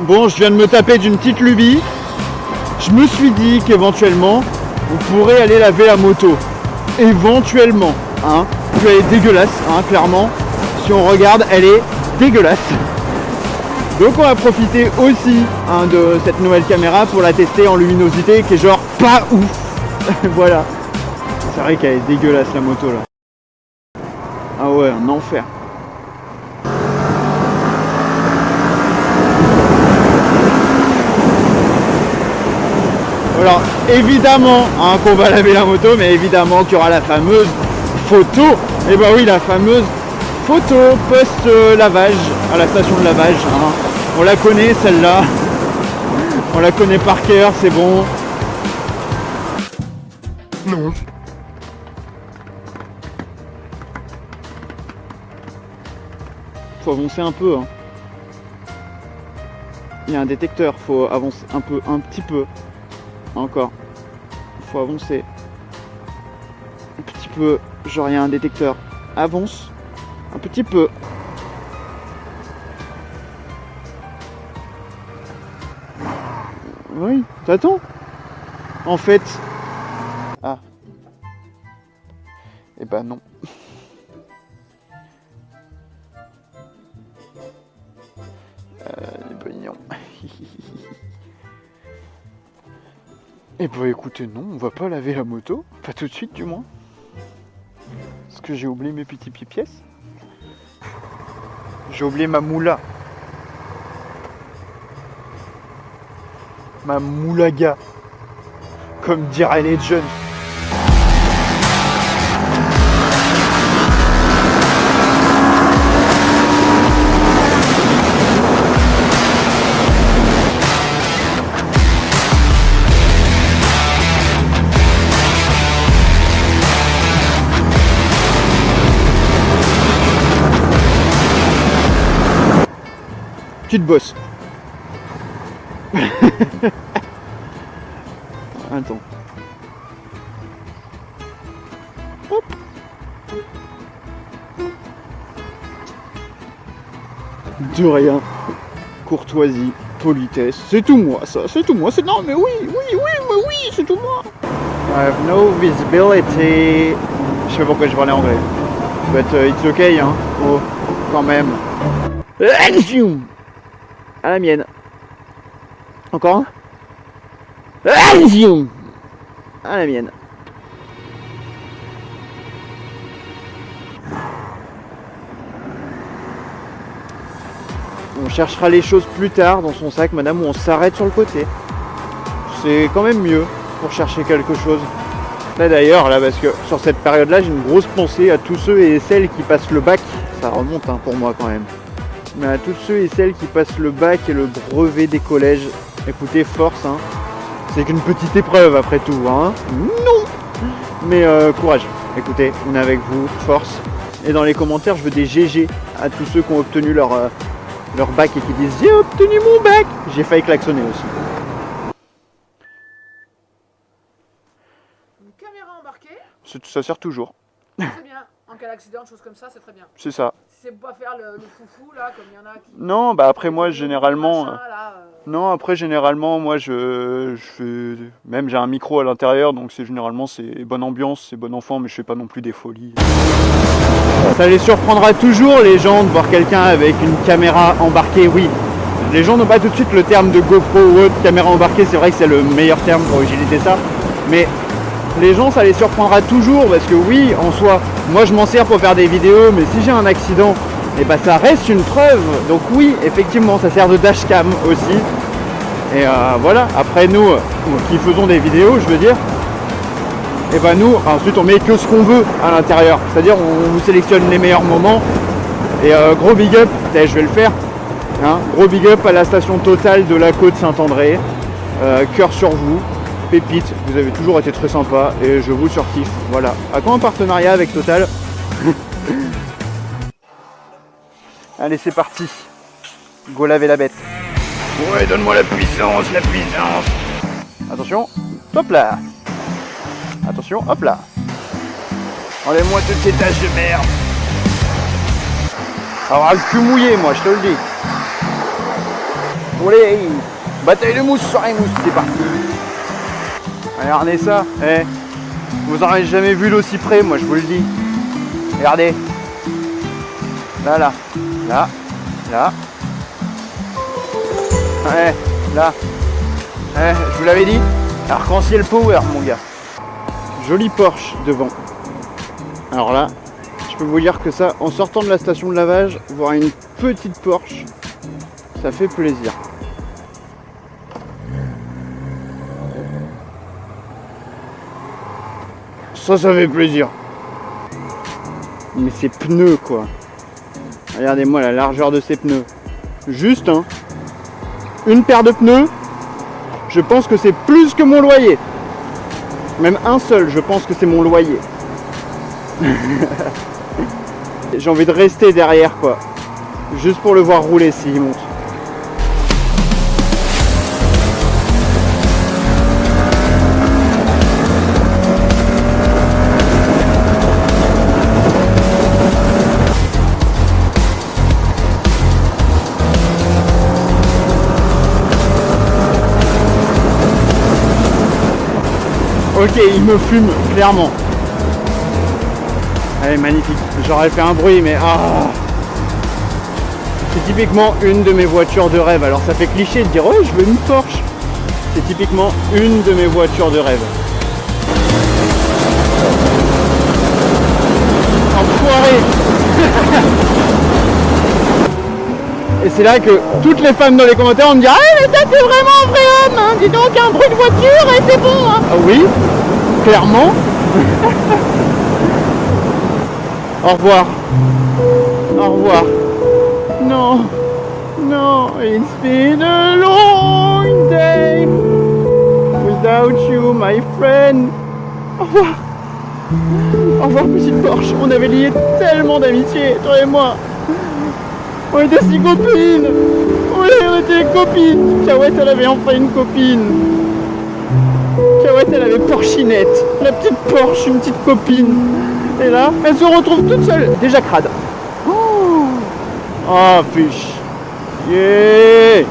bon, je viens de me taper d'une petite lubie. Je me suis dit qu'éventuellement, on pourrait aller laver la moto. Éventuellement, hein. Puis elle est dégueulasse, hein, clairement. Si on regarde, elle est dégueulasse. Donc on va profiter aussi hein, de cette nouvelle caméra pour la tester en luminosité qui est genre pas ouf. Voilà. C'est vrai qu'elle est dégueulasse la moto là. Ah ouais, un enfer. Alors évidemment hein, qu'on va laver la moto, mais évidemment qu'il y aura la fameuse photo. Et bah oui, la fameuse photo post-lavage à la station de lavage. Hein. On la connaît celle-là. On la connaît par cœur, c'est bon. Non. Faut avancer un peu. Hein. Il y a un détecteur, faut avancer un petit peu. Encore. Faut avancer. Un petit peu. Genre il y a un détecteur. Avance. Un petit peu. Oui, t'attends. En fait. Ah. Eh ben non. Les bognons. Eh ben écoutez, non, on va pas laver la moto. Pas tout de suite du moins. Parce que j'ai oublié mes petites pièces. J'ai oublié ma moula. Ma moulaga. Comme diraient les jeunes. Petite bosse. Attends. Hop. De rien. Courtoisie, politesse. C'est tout moi, ça. C'est tout moi. C'est non, mais oui, c'est tout moi. I have no visibility. Je sais pas pourquoi je parlais anglais. But it's okay, hein. Oh, quand même. À la mienne. Encore un. À la mienne. On cherchera les choses plus tard dans son sac, madame, où on s'arrête sur le côté. C'est quand même mieux pour chercher quelque chose. Là d'ailleurs, là, parce que sur cette période-là, j'ai une grosse pensée à tous ceux et celles qui passent le bac. Ça remonte hein, pour moi quand même. Mais à tous ceux et celles qui passent le bac et le brevet des collèges, écoutez, force, hein. C'est qu'une petite épreuve après tout, hein. Non. Mais courage, écoutez, on est avec vous, force. Et dans les commentaires, je veux des GG à tous ceux qui ont obtenu leur bac et qui disent « J'ai obtenu mon bac !» J'ai failli klaxonner aussi. Une caméra embarquée. Ça sert toujours. C'est bien. En cas d'accident, de choses comme ça, c'est très bien. C'est ça. Si c'est pour pas faire le foufou là, comme il y en a qui. Non, bah après moi généralement. Machin, là, Non, après généralement moi je fais. Même j'ai un micro à l'intérieur, donc c'est généralement c'est bonne ambiance, c'est bon enfant, mais je fais pas non plus des folies. Ça les surprendra toujours les gens de voir quelqu'un avec une caméra embarquée, oui. Les gens n'ont pas tout de suite le terme de GoPro ou autre, caméra embarquée, c'est vrai que c'est le meilleur terme pour utiliser ça. Mais les gens ça les surprendra toujours parce que oui, en soi, moi je m'en sers pour faire des vidéos, mais si j'ai un accident, et bah ça reste une preuve. Donc oui, effectivement, ça sert de dashcam aussi. Et voilà, après nous qui faisons des vidéos, je veux dire, et bah nous, ensuite on met que ce qu'on veut à l'intérieur. C'est-à-dire on vous sélectionne les meilleurs moments. Et gros big up, je vais le faire. Hein, gros big up à la station Total de la Côte Saint-André. Cœur sur vous. Pépite, vous avez toujours été très sympa et je vous surkiffe. Voilà. À quand un partenariat avec Total? Allez, c'est parti. Go laver la bête. Ouais, donne-moi la puissance, la puissance. Attention, hop là. Attention, hop là. Enlève-moi toutes ces taches de merde. Alors, le cul mouillé, moi, je te le dis. Allez, bataille de mousse, soirée mousse, c'est parti. Regardez ça, eh. Vous en avez jamais vu d'aussi près, moi je vous le dis. Regardez. Là, là, là, là. Ouais, là. Ouais, je vous l'avais dit. Arc-en-ciel power, mon gars. Joli Porsche devant. Alors là, je peux vous dire que ça, en sortant de la station de lavage, voir une petite Porsche, ça fait plaisir. Ça fait plaisir. Mais ces pneus, quoi. Regardez-moi la largeur de ces pneus. Juste, hein. Une paire de pneus, je pense que c'est plus que mon loyer. Même un seul, je pense que c'est mon loyer. J'ai envie de rester derrière, quoi. Juste pour le voir rouler s'il monte. Ok, il me fume, clairement. Elle est magnifique. J'aurais fait un bruit, mais ah, c'est typiquement une de mes voitures de rêve. Alors ça fait cliché de dire oh, je veux une Porsche. C'est typiquement une de mes voitures de rêve. Enfoiré. Et c'est là que toutes les femmes dans les commentaires vont me dire ah mais ça t'es vraiment un vrai homme, hein. Dis donc un bruit de voiture et c'est bon, hein. Ah oui, clairement. Au revoir. Au revoir. Non. Non, it's been a long day without you, my friend. Au revoir. Au revoir, petite Porsche. On avait lié tellement d'amitié, toi et moi. On était si copines. Oui, on était copines. Cahouette, elle avait enfin une copine. Cahouette, elle avait Porchinette. La petite Porsche, une petite copine. Et là, elle se retrouve toute seule. Déjà crade. Oh, fiche. Yeah.